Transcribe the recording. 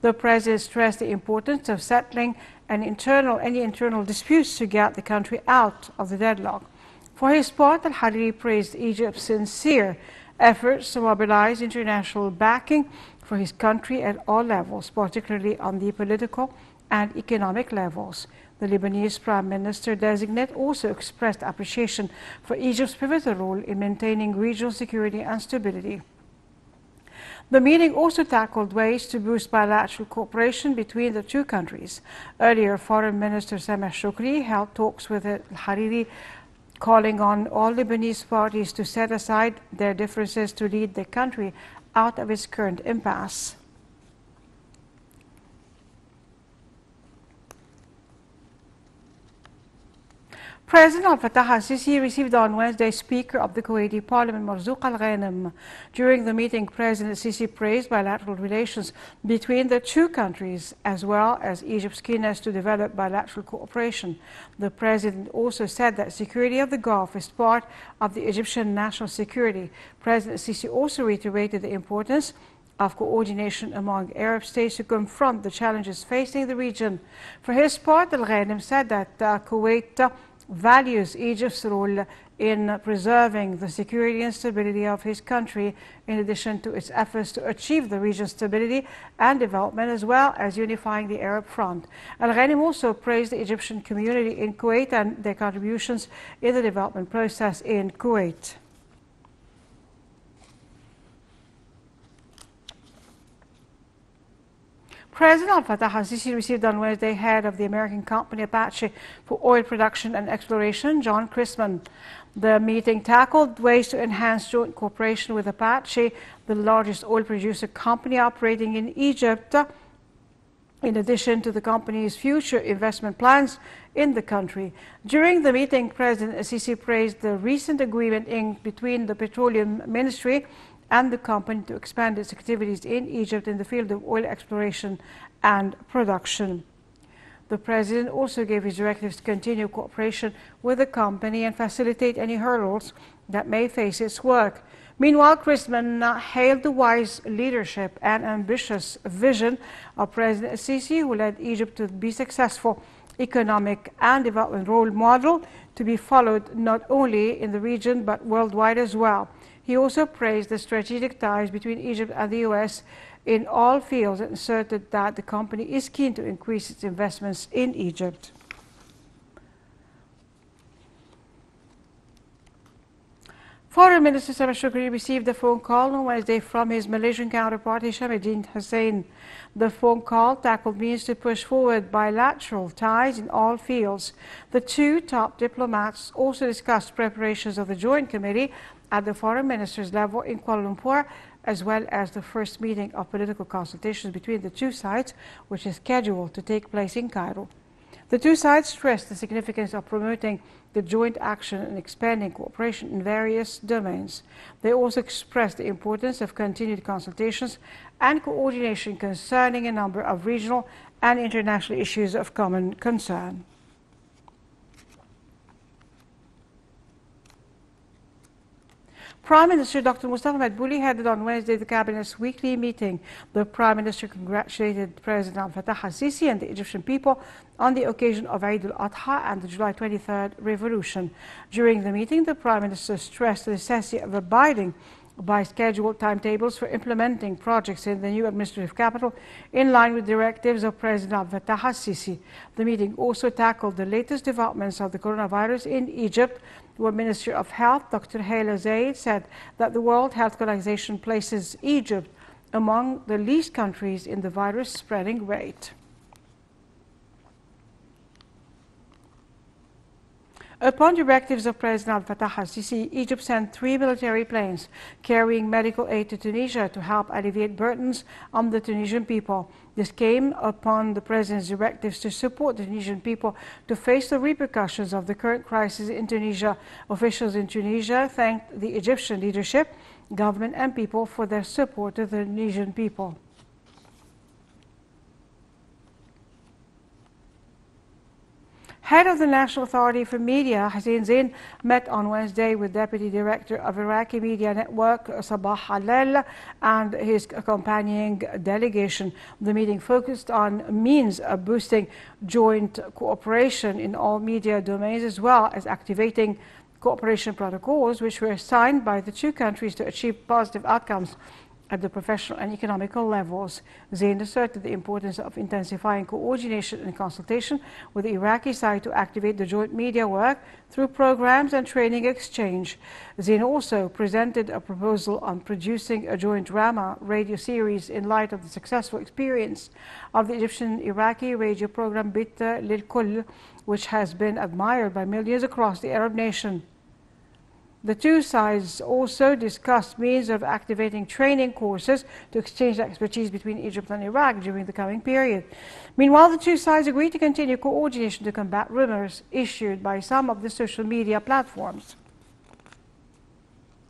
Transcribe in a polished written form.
The President stressed the importance of settling any internal disputes to get the country out of the deadlock. For his part, Al-Hariri praised Egypt's sincere efforts to mobilize international backing for his country at all levels, particularly on the political and economic levels. The Lebanese Prime Minister-designate also expressed appreciation for Egypt's pivotal role in maintaining regional security and stability. The meeting also tackled ways to boost bilateral cooperation between the two countries. Earlier, Foreign Minister Sameh Shoukry held talks with Al-Hariri, calling on all Lebanese parties to set aside their differences to lead the country out of its current impasse. President Al-Fattah al-Sisi received on Wednesday Speaker of the Kuwaiti Parliament, Marzouk Al-Ghanem. During the meeting, President Sisi praised bilateral relations between the two countries, as well as Egypt's keenness to develop bilateral cooperation. The President also said that security of the Gulf is part of the Egyptian national security. President Sisi also reiterated the importance of coordination among Arab states to confront the challenges facing the region. For his part, Al-Ghanem said that Kuwait values Egypt's role in preserving the security and stability of his country, in addition to its efforts to achieve the region's stability and development, as well as unifying the Arab front. Al-Ghanem also praised the Egyptian community in Kuwait and their contributions in the development process in Kuwait. President Al-Fattah al-Sisi received on Wednesday head of the American company Apache for oil production and exploration, John Chrisman. The meeting tackled ways to enhance joint cooperation with Apache, the largest oil producer company operating in Egypt, in addition to the company's future investment plans in the country. During the meeting, President al-Sisi praised the recent agreement between the Petroleum Ministry and the company to expand its activities in Egypt in the field of oil exploration and production. The President also gave his directives to continue cooperation with the company and facilitate any hurdles that may face its work. Meanwhile, Chrisman hailed the wise leadership and ambitious vision of President Sisi, who led Egypt to be successful economic and development role model to be followed not only in the region but worldwide as well. He also praised the strategic ties between Egypt and the U.S. in all fields and asserted that the company is keen to increase its investments in Egypt. Foreign Minister Sameh Shoukry received a phone call on Wednesday from his Malaysian counterpart Hishamuddin Hussein. The phone call tackled means to push forward bilateral ties in all fields. The two top diplomats also discussed preparations of the Joint Committee at the foreign ministers level in Kuala Lumpur, as well as the first meeting of political consultations between the two sides, which is scheduled to take place in Cairo. The two sides stressed the significance of promoting the joint action and expanding cooperation in various domains. They also expressed the importance of continued consultations and coordination concerning a number of regional and international issues of common concern. Prime Minister Dr. Mustafa Madbouli headed on Wednesday the Cabinet's weekly meeting. The Prime Minister congratulated President Al-Fattah al-Sisi and the Egyptian people on the occasion of Eid al-Adha and the July 23rd revolution. During the meeting, the Prime Minister stressed the necessity of abiding by scheduled timetables for implementing projects in the new administrative capital in line with directives of President Al-Fattah al-Sisi. The meeting also tackled the latest developments of the coronavirus in Egypt, where Minister of Health Dr. Hala Zaid said that the World Health Organization places Egypt among the least countries in the virus spreading rate. Upon directives of President Al-Fattah al-Sisi, Egypt sent 3 military planes carrying medical aid to Tunisia to help alleviate burdens on the Tunisian people. This came upon the President's directives to support the Tunisian people to face the repercussions of the current crisis in Tunisia. Officials in Tunisia thanked the Egyptian leadership, government and people for their support to the Tunisian people. Head of the National Authority for Media, Hussein Zain, met on Wednesday with Deputy Director of Iraqi Media Network, Sabah Halal, and his accompanying delegation. The meeting focused on means of boosting joint cooperation in all media domains, as well as activating cooperation protocols which were signed by the two countries to achieve positive outcomes at the professional and economical levels. Zain asserted the importance of intensifying coordination and consultation with the Iraqi side to activate the joint media work through programs and training exchange. Zain also presented a proposal on producing a joint drama radio series in light of the successful experience of the Egyptian-Iraqi radio program Bit Lil Kull, which has been admired by millions across the Arab nation. The two sides also discussed means of activating training courses to exchange expertise between Egypt and Iraq during the coming period. Meanwhile, the two sides agreed to continue coordination to combat rumors issued by some of the social media platforms.